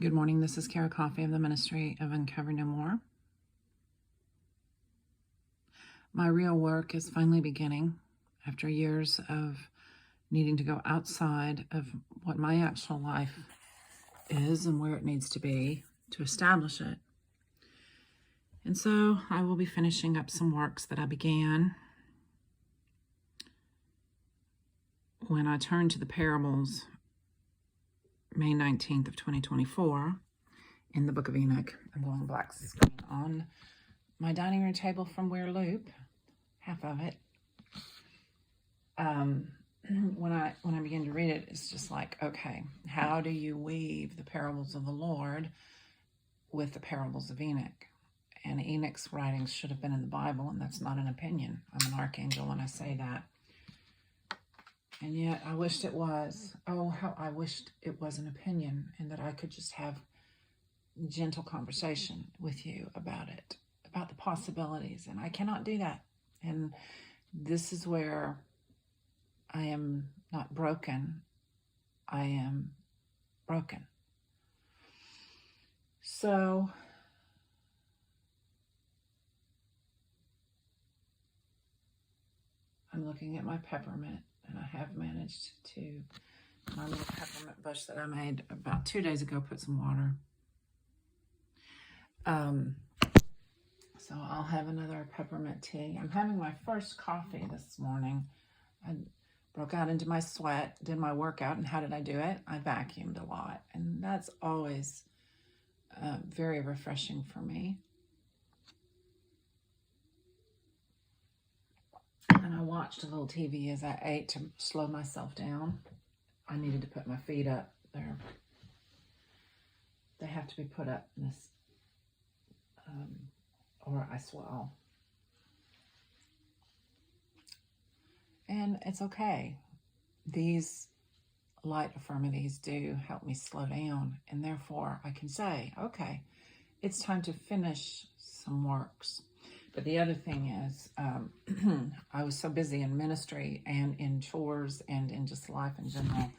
Good morning. This is Beaty-Coffey of the Ministry of Uncover No More. My real work is finally beginning after years of needing to go outside of what my actual life is and where it needs to be to establish it. And so I will be finishing up some works that I began when I turned to the parables May 19th of 2024 in the book of Enoch. I'm going black screen on my dining room table from Where Loop, half of it. When I began to read it, it's just like, okay, how do you weave the parables of the Lord with the parables of Enoch? And Enoch's writings should have been in the Bible, and that's not an opinion. I'm an archangel when I say that. And yet I wished it was. Oh, how I wished it was an opinion and that I could just have gentle conversation with you about it, about the possibilities. And I cannot do that. And this is where I am not broken. I am broken. So I'm looking at my peppermint. And I have managed to, my little peppermint bush that I made about 2 days ago, put some water. So I'll have another peppermint tea. I'm having my first coffee this morning. I broke out into my sweat, did my workout, and how did I do it? I vacuumed a lot. And that's always very refreshing for me. And I watched a little TV as I ate to slow myself down. I needed to put my feet up there. They have to be put up in this, or I swell. And it's okay. These light affirmities do help me slow down. And therefore I can say, okay, it's time to finish some works. But the other thing is, I was so busy in ministry and in chores and in just life in general.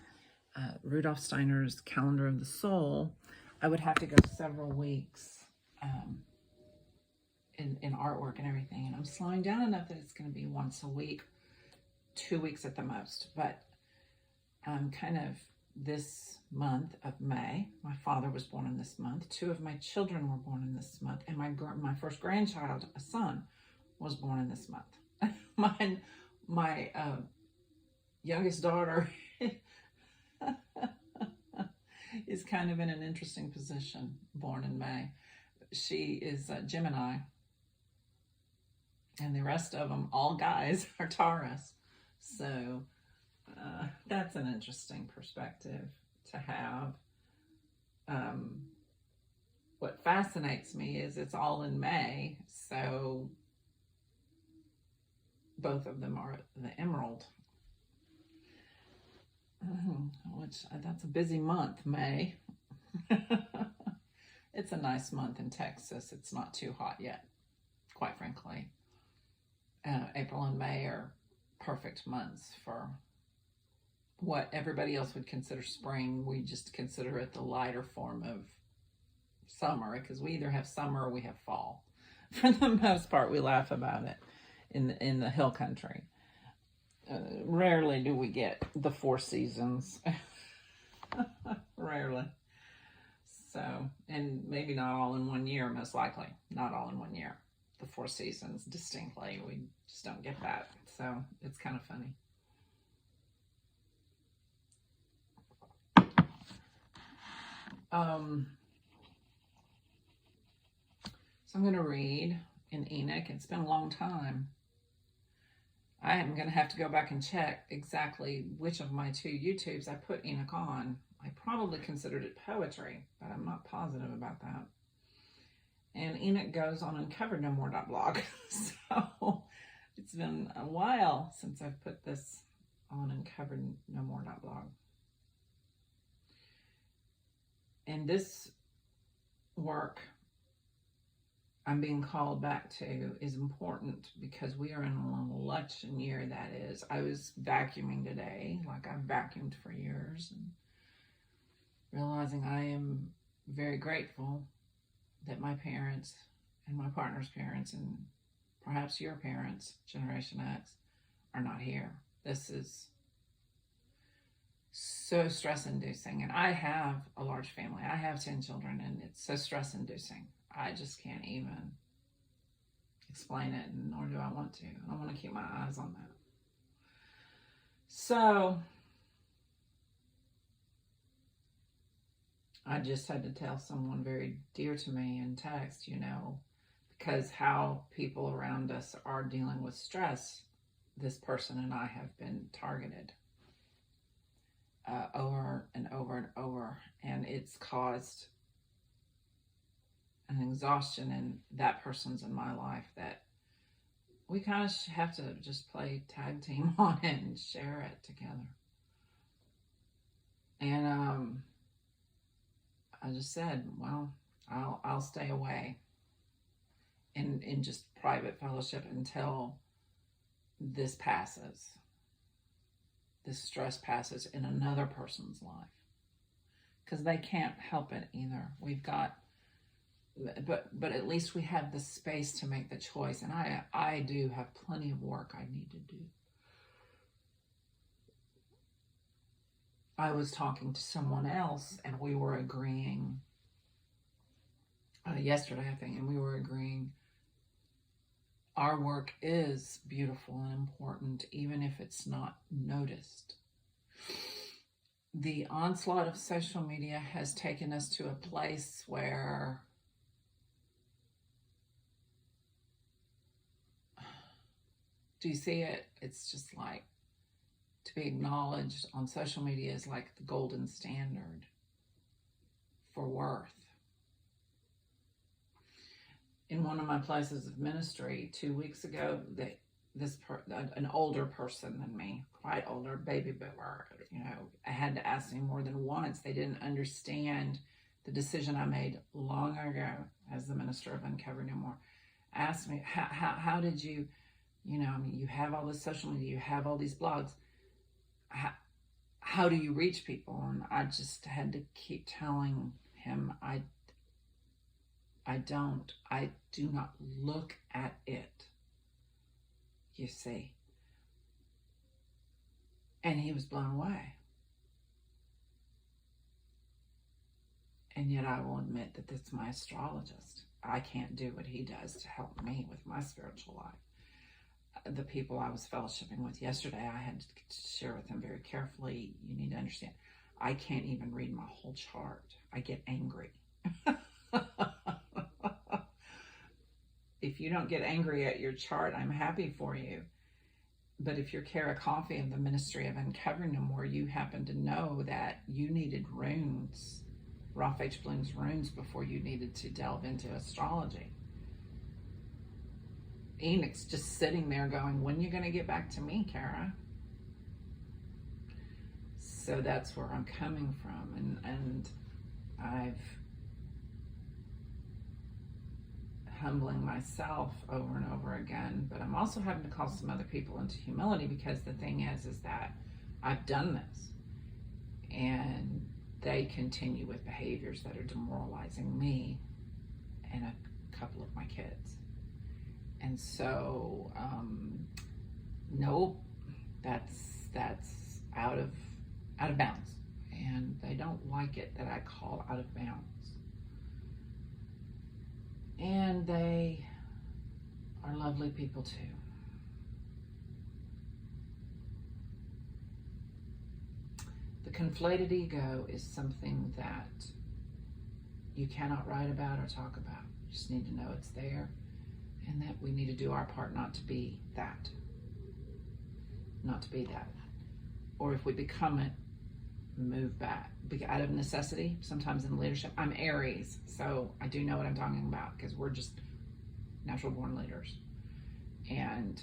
Rudolf Steiner's Calendar of the Soul, I would have to go several weeks in artwork and everything. And I'm slowing down enough that it's going to be once a week, 2 weeks at the most. But I'm kind of this month of May. My father was born in this month. 2 of my children were born in this month. And my first grandchild, a son, was born in this month. my youngest daughter is kind of in an interesting position, born in May. She is Gemini. And the rest of them, all guys, are Taurus. So that's an interesting perspective to have. What fascinates me is it's all in May, so both of them are the emerald, which that's a busy month, May. It's a nice month in Texas. It's not too hot yet, quite frankly. April and May are perfect months for what everybody else would consider spring. We just consider it the lighter form of summer, because we either have summer or we have fall. For the most part, we laugh about it in the hill country. Rarely do we get the 4 seasons. Rarely. So, and maybe not all in one year, most likely. Not all in one year. The 4 seasons distinctly. We just don't get that. So it's kind of funny. So I'm going to read in Enoch. It's been a long time. I am going to have to go back and check exactly which of my 2 YouTubes I put Enoch on. I probably considered it poetry, but I'm not positive about that. And Enoch goes on uncoverednomore.blog. So it's been a while since I've put this on uncoverednomore.blog. And this work I'm being called back to is important because we are in an election year, that is. I was vacuuming today, like I've vacuumed for years, and realizing I am very grateful that my parents and my partner's parents and perhaps your parents, Generation X, are not here. This is so stress inducing. And I have a large family. I have 10 children, and it's so stress inducing. I just can't even explain it, nor do I want to. I want to keep my eyes on that. So I just had to tell someone very dear to me in text, because how people around us are dealing with stress, this person and I have been targeted over and over and over, and it's caused an exhaustion in that person's in my life that we kind of have to just play tag team on it and share it together. And I just said, well, I'll stay away in just private fellowship until this passes. This stress passes in another person's life, because they can't help it either. We've got, but at least we have the space to make the choice. And I do have plenty of work I need to do. I was talking to someone else, and we were agreeing yesterday, I think, and we were agreeing our work is beautiful and important, even if it's not noticed. The onslaught of social media has taken us to a place where do you see it? It's just like to be acknowledged on social media is like the golden standard for worth. In one of my places of ministry 2 weeks ago, an older person than me, quite older, baby boomer, I had to ask them more than once. They didn't understand the decision I made long ago as the minister of Uncover No More. Asked me, how did you, you have all this social media, you have all these blogs. How do you reach people? And I just had to keep telling him, I do not look at it, you see. And he was blown away. And yet I will admit that that's my astrologist. I can't do what he does to help me with my spiritual life. The people I was fellowshipping with yesterday, I had to share with them very carefully. You need to understand, I can't even read my whole chart. I get angry. If you don't get angry at your chart, I'm happy for you. But if you're Beaty-Coffey of the Ministry of Uncover No More, you happen to know that you needed runes, Rolf H. Bloom's runes, before you needed to delve into astrology. Enoch's just sitting there going, when are you going to get back to me, Kara? So that's where I'm coming from. And I've humbling myself over and over again, but I'm also having to call some other people into humility, because the thing is that I've done this and they continue with behaviors that are demoralizing me and a couple of my kids. And so, nope, that's out of bounds, and they don't like it that I call out of bounds. And they are lovely people too. The conflated ego is something that you cannot write about or talk about. You just need to know it's there, and that we need to do our part not to be that. Not to be that. Or if we become it, move back. Out of necessity, sometimes in leadership. I'm Aries, so I do know what I'm talking about, because we're just natural born leaders. And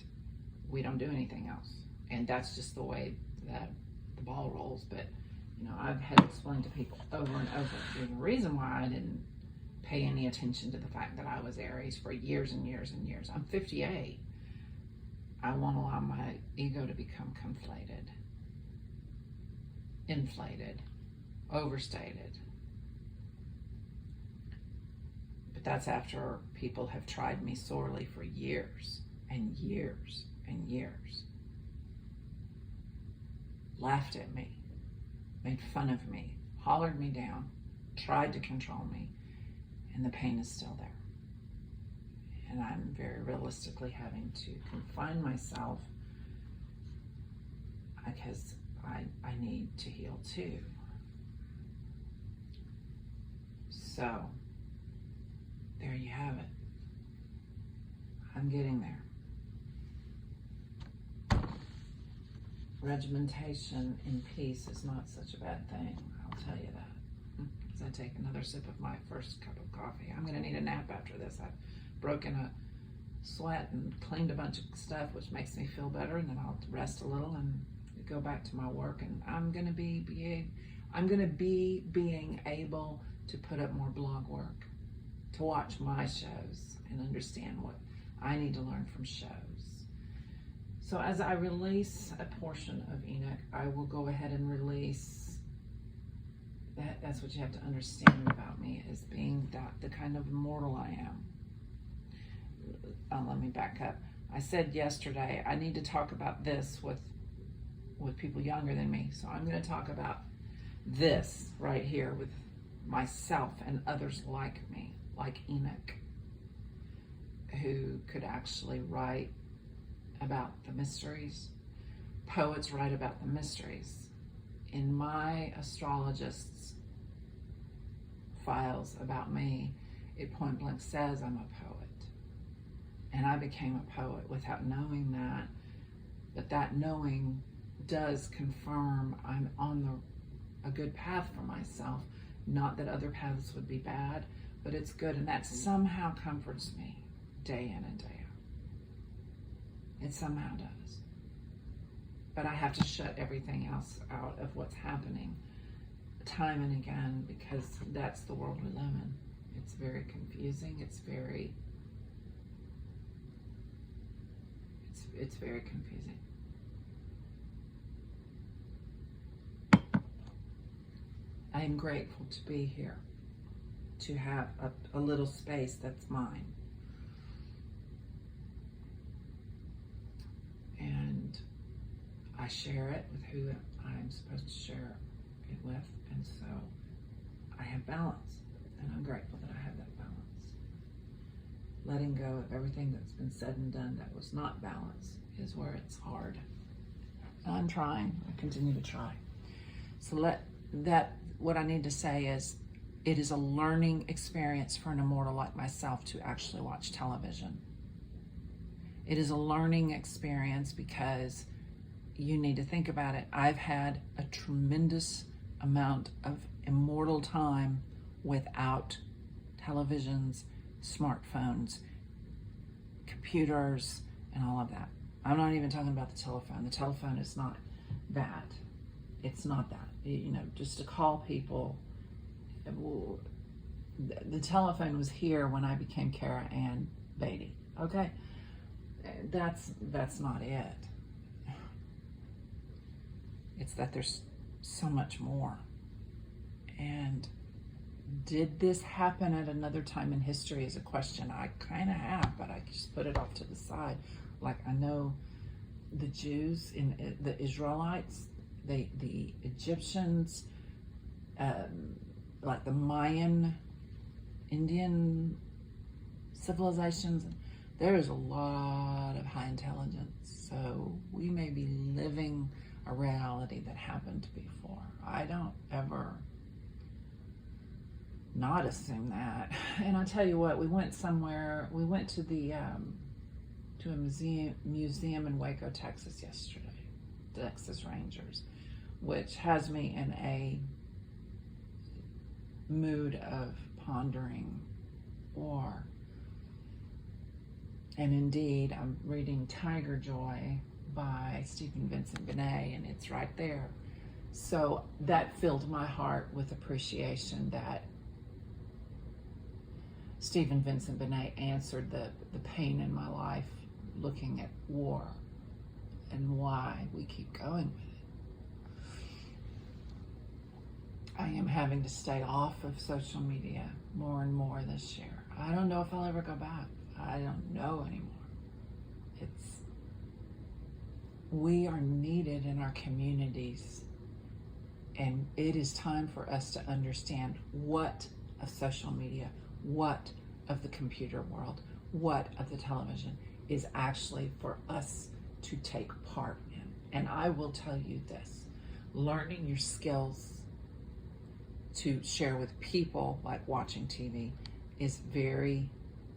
we don't do anything else. And that's just the way that the ball rolls. But, I've had to explain to people over and over. There's a reason why I didn't pay any attention to the fact that I was Aries for years and years and years. I'm 58. I won't allow my ego to become conflated, inflated, overstated. But that's after people have tried me sorely for years and years and years. Laughed at me, made fun of me, hollered me down, tried to control me, and the pain is still there. And I'm very realistically having to confine myself because I need to heal too. So, there you have it. I'm getting there. Regimentation in peace is not such a bad thing, I'll tell you that. As I take another sip of my first cup of coffee. I'm going to need a nap after this. I've broken a sweat and cleaned a bunch of stuff, which makes me feel better, and then I'll rest a little and go back to my work. And I'm going to be being able to put up more blog work, to watch my shows and understand what I need to learn from shows. So as I release a portion of Enoch, I will go ahead and release that. That's what you have to understand about me, as being that the kind of immortal I am. Let me back up. I said yesterday I need to talk about this with people younger than me. So I'm going to talk about this right here with myself and others like me, like Enoch, who could actually write about the mysteries. Poets write about the mysteries. In my astrologist's files about me, it point blank says I'm a poet. And I became a poet without knowing that. But that knowing does confirm I'm on a good path for myself. Not that other paths would be bad, but it's good. And that somehow comforts me day in and day out. It somehow does. But I have to shut everything else out of what's happening time and again, because that's the world we live in. It's very confusing. It's very confusing. I am grateful to be here, to have a little space that's mine. And I share it with who I'm supposed to share it with, and so I have balance, and I'm grateful that I have that balance. Letting go of everything that's been said and done that was not balance is where it's hard. I'm trying. I continue to try. So what I need to say is, it is a learning experience for an immortal like myself to actually watch television. It is a learning experience because you need to think about it. I've had a tremendous amount of immortal time without televisions, smartphones, computers, and all of that. I'm not even talking about the telephone. The telephone is not that. It's not that. Just to call people. The telephone was here when I became Kara and Beatty. Okay? That's not it. It's that there's so much more. And did this happen at another time in history is a question I kind of have, but I just put it off to the side. Like, I know the Jews, the Israelites, the Egyptians, like the Mayan, Indian civilizations, there is a lot of high intelligence. So we may be living a reality that happened before. I don't ever not assume that. And I'll tell you what, we went somewhere, we went to to a museum in Waco, Texas yesterday, Texas Rangers, which has me in a mood of pondering war. And indeed, I'm reading Tiger Joy by Stephen Vincent Benet, and it's right there. So that filled my heart with appreciation that Stephen Vincent Benet answered the pain in my life, looking at war and why we keep going with it. I am having to stay off of social media more and more this year. I don't know if I'll ever go back. I don't know anymore. We are needed in our communities, and it is time for us to understand what of social media, what of the computer world, what of the television is actually for us to take part in. And I will tell you this, learning your skills to share with people, like watching TV, is very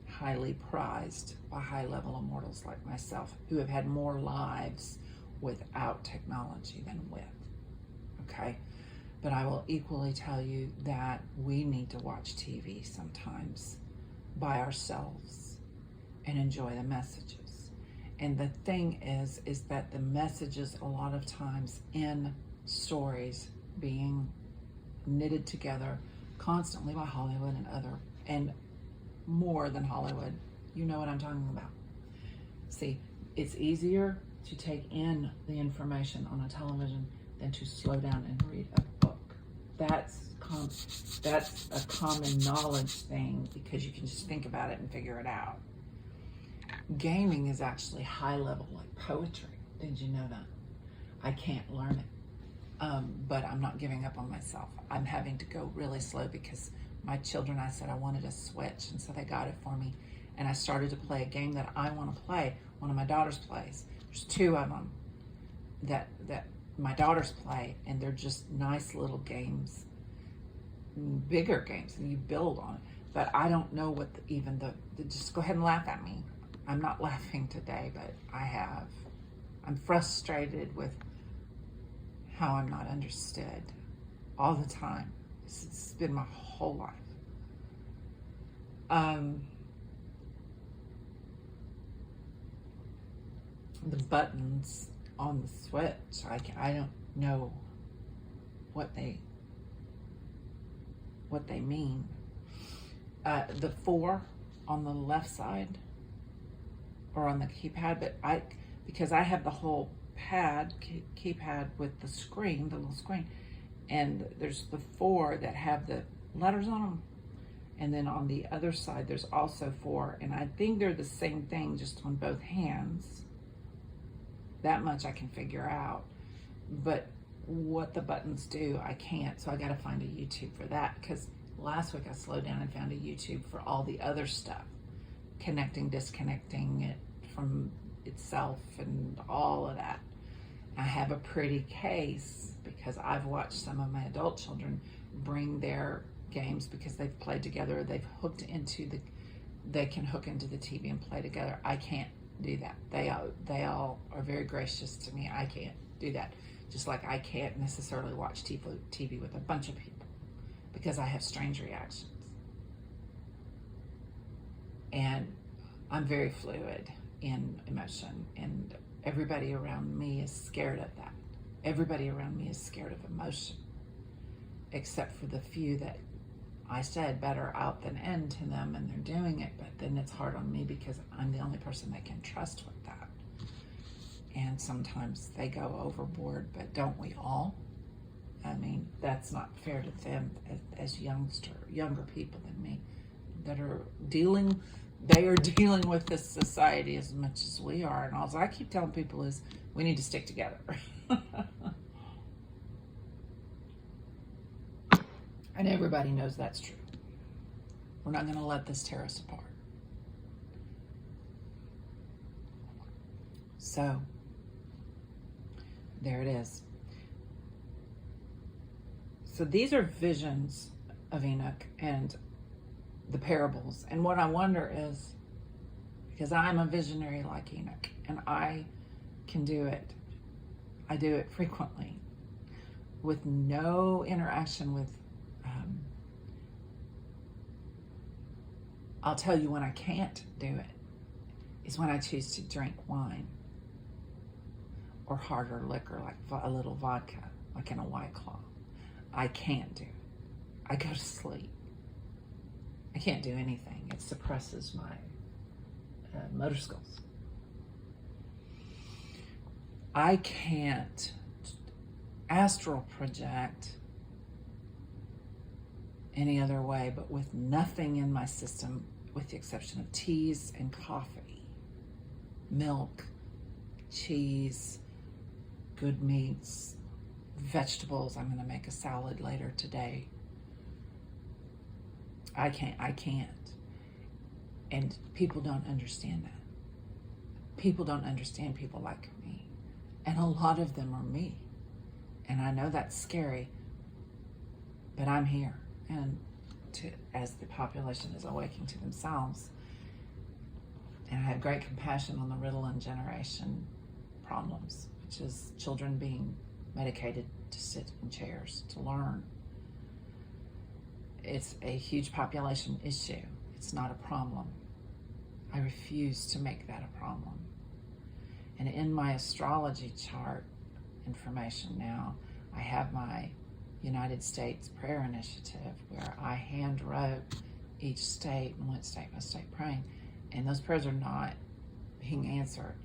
highly prized by high-level immortals like myself, who have had more lives without technology than with, okay? But I will equally tell you that we need to watch TV sometimes by ourselves and enjoy the messages. And the thing is that the messages a lot of times in stories being knitted together constantly by Hollywood and more than Hollywood, you know what I'm talking about. See, it's easier to take in the information on a television than to slow down and read a book. That's a common knowledge thing, because you can just think about it and figure it out. Gaming is actually high level, like poetry. Did you know that? I can't learn it, but I'm not giving up on myself. I'm having to go really slow because my children, I said I wanted a Switch, and so they got it for me. And I started to play a game that I want to play. One of my daughters plays. There's two of them that my daughters play, and they're just nice little games, bigger games, and you build on it. But I don't know what just go ahead and laugh at me. I'm not laughing today, but I'm frustrated with how I'm not understood all the time. It's been my whole life. The buttons on the Switch, I don't know what they mean. The 4 on the left side or on the keypad, but because I have the whole keypad with the screen, the little screen, and there's the 4 that have the letters on them, and then on the other side there's also 4, and I think they're the same thing, just on both hands. That much I can figure out, but what the buttons do, I can't. So I got to find a YouTube for that, because last week I slowed down and found a YouTube for all the other stuff, disconnecting it from itself and all of that. I have a pretty case because I've watched some of my adult children bring their games, because they've played together, they can hook into the TV and play together. I can't do that. They all are very gracious to me. I can't do that. Just like I can't necessarily watch TV with a bunch of people, because I have strange reactions. And I'm very fluid in emotion, and everybody around me is scared of that. Everybody around me is scared of emotion, except for the few that I said better out than in to them, and they're doing it, but then it's hard on me because I'm the only person they can trust with that. And sometimes they go overboard, but don't we all? I mean, that's not fair to them as younger people than me that are dealing with this society as much as we are. And all I keep telling people is we need to stick together. And everybody knows that's true. We're not going to let this tear us apart. So, there it is. So these are visions of Enoch and the parables. And what I wonder is, because I'm a visionary like Enoch, and I can do it. I do it frequently with no interaction with I'll tell you when I can't do it is when I choose to drink wine or harder liquor, like a little vodka, like in a White Claw. I can't do it. I go to sleep. I can't do anything. It suppresses my motor skills. I can't astral project any other way, but with nothing in my system with the exception of teas and coffee, milk, cheese, good meats, vegetables. I'm going to make a salad later today. I can't. And people don't understand that. People don't understand people like me. And a lot of them are me. And I know that's scary, but I'm here. And as the population is awakening to themselves, and I have great compassion on the Ritalin generation problems, which is children being medicated to sit in chairs to learn. It's a huge population issue. It's not a problem. I refuse to make that a problem. And in my astrology chart information now, I have my United States Prayer Initiative where I hand wrote each state and went state by state praying. And those prayers are not being answered,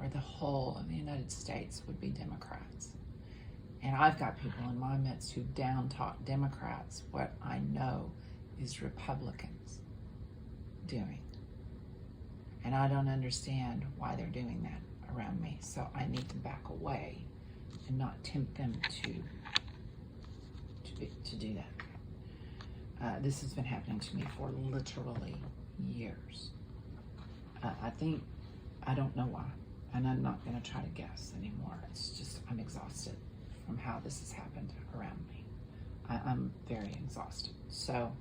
or the whole of the United States would be Democrats. And I've got people in my midst who down talk Democrats what I know is Republicans doing. And I don't understand why they're doing that around me. So I need to back away and not tempt them to do that. This has been happening to me for literally years. I don't know why. And I'm not going to try to guess anymore. It's just, I'm exhausted from how this has happened around me. I'm very exhausted. So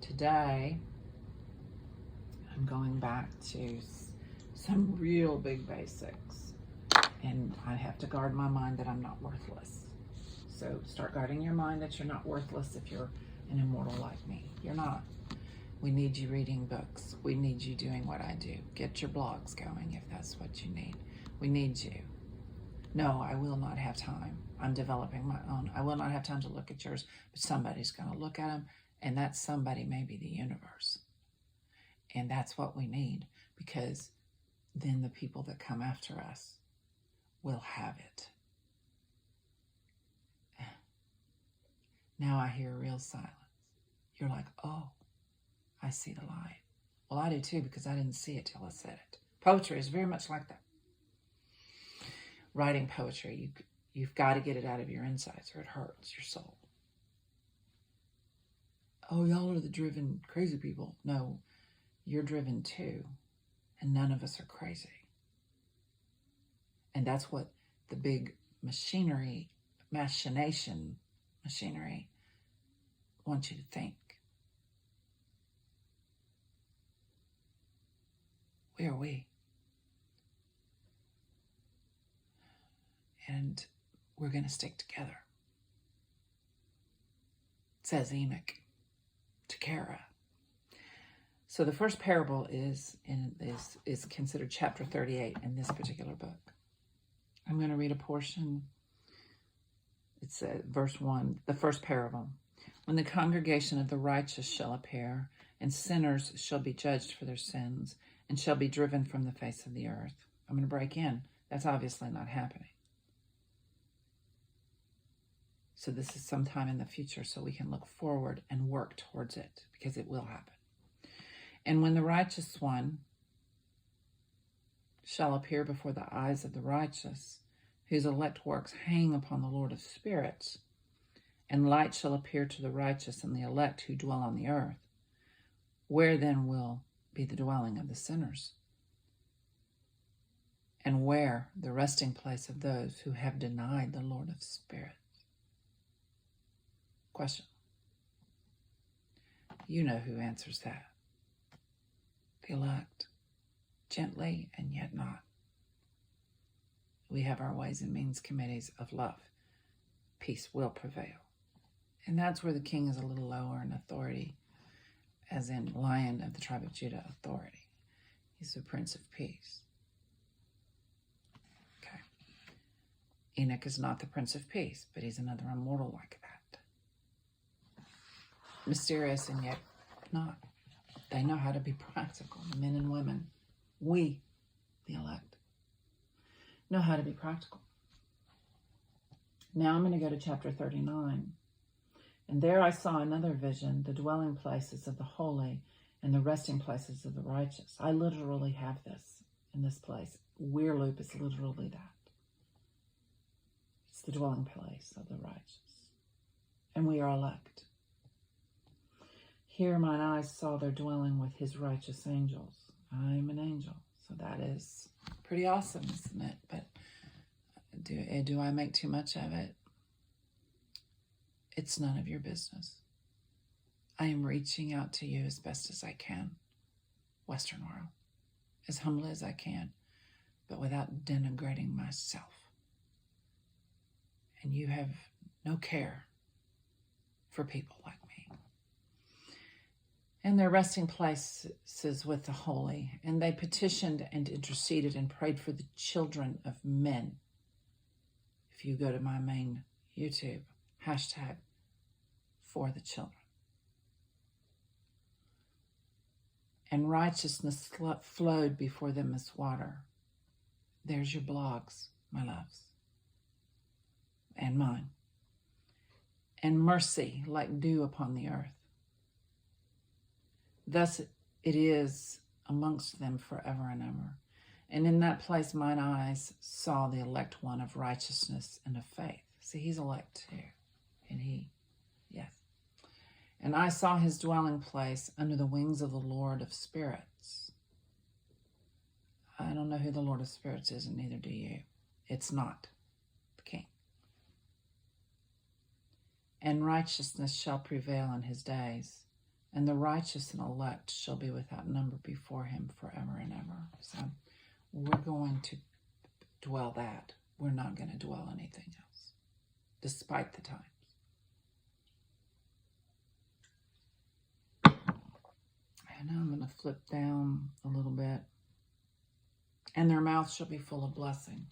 today, I'm going back to some real big basics. And I have to guard my mind that I'm not worthless. So start guarding your mind that you're not worthless if you're an immortal like me. You're not. We need you reading books. We need you doing what I do. Get your blogs going if that's what you need. We need you. No, I will not have time. I'm developing my own. I will not have time to look at yours, but somebody's going to look at them, and that somebody may be the universe. And that's what we need, because then the people that come after us will have it. Now I hear real silence. You're like, oh, I see the light. Well, I do too, because I didn't see it till I said it. Poetry is very much like that. Writing poetry, you've got to get it out of your insides or it hurts your soul. Oh, y'all are the driven, crazy people. No, you're driven too, and none of us are crazy. And that's what the big machinery wants you to think. Where are we? And we're going to stick together, says Enoch to Kara. So the first parable is considered chapter 38 in this particular book. I'm going to read a portion. It's verse 1, the first parable. When the congregation of the righteous shall appear, and sinners shall be judged for their sins, and shall be driven from the face of the earth. I'm going to break in. That's obviously not happening. So this is sometime in the future, so we can look forward and work towards it, because it will happen. And when the righteous one shall appear before the eyes of the righteous, whose elect works hang upon the Lord of spirits, and light shall appear to the righteous and the elect who dwell on the earth, where then will be the dwelling of the sinners? And where the resting place of those who have denied the Lord of spirits? Question. You know who answers that. The elect. Gently and yet not. We have our ways and means committees of love. Peace will prevail. And that's where the king is a little lower in authority, as in Lion of the tribe of Judah authority. He's the Prince of Peace. Okay. Enoch is not the Prince of Peace, but he's another immortal like that. Mysterious and yet not. They know how to be practical, men and women. We, the elect, know how to be practical. Now I'm going to go to chapter 39. And there I saw another vision, the dwelling places of the holy, and the resting places of the righteous. I literally have this in this place. Weirloop is literally that. It's the dwelling place of the righteous. And we are elect. Here mine eyes saw their dwelling with his righteous angels. I am an angel. So that is pretty awesome, isn't it? But do I make too much of it? It's none of your business. I am reaching out to you as best as I can, Western world, as humbly as I can, but without denigrating myself. And you have no care for people like me. And their resting places with the holy, and they petitioned and interceded and prayed for the children of men. If you go to my main YouTube, hashtag for the children. And righteousness flowed before them as water. There's your blogs, my loves, and mine. And mercy like dew upon the earth. Thus it is amongst them forever and ever. And in that place mine eyes saw the elect one of righteousness and of faith. See, he's elect too. And yes. And I saw his dwelling place under the wings of the Lord of spirits. I don't know who the Lord of spirits is, and neither do you. It's not the king. And righteousness shall prevail in his days, and the righteous and elect shall be without number before him forever and ever. So we're going to dwell that. We're not going to dwell anything else, despite the times. And I'm going to flip down a little bit. And their mouth shall be full of blessing,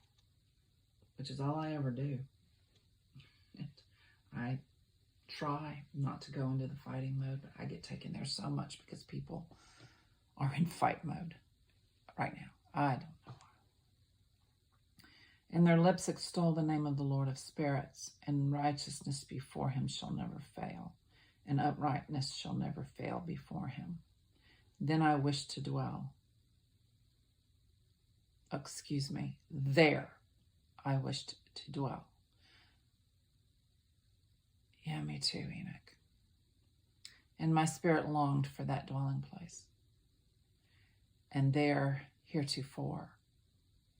which is all I ever do. I try not to go into the fighting mode, but I get taken there so much because people are in fight mode right now. I don't know why. And their lips extol the name of the Lord of spirits, and righteousness before him shall never fail, and uprightness shall never fail before him. Then I wish to dwell. There I wished to dwell. Yeah, me too, Enoch. And my spirit longed for that dwelling place. And there heretofore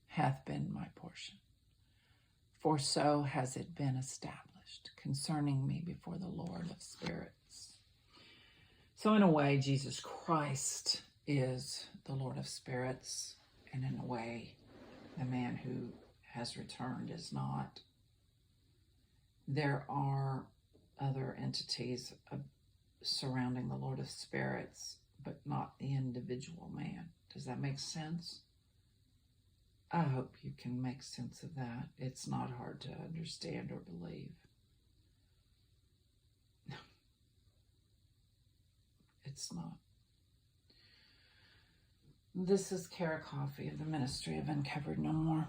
hath been my portion. For so has it been established concerning me before the Lord of spirits. So in a way, Jesus Christ is the Lord of spirits. And in a way, the man who has returned is not. There are other entities surrounding the Lord of spirits, but not the individual man. Does that make sense? I hope you can make sense of that. It's not hard to understand or believe. It's not. This is Beaty-Coffey of the Ministry of Uncovered No More.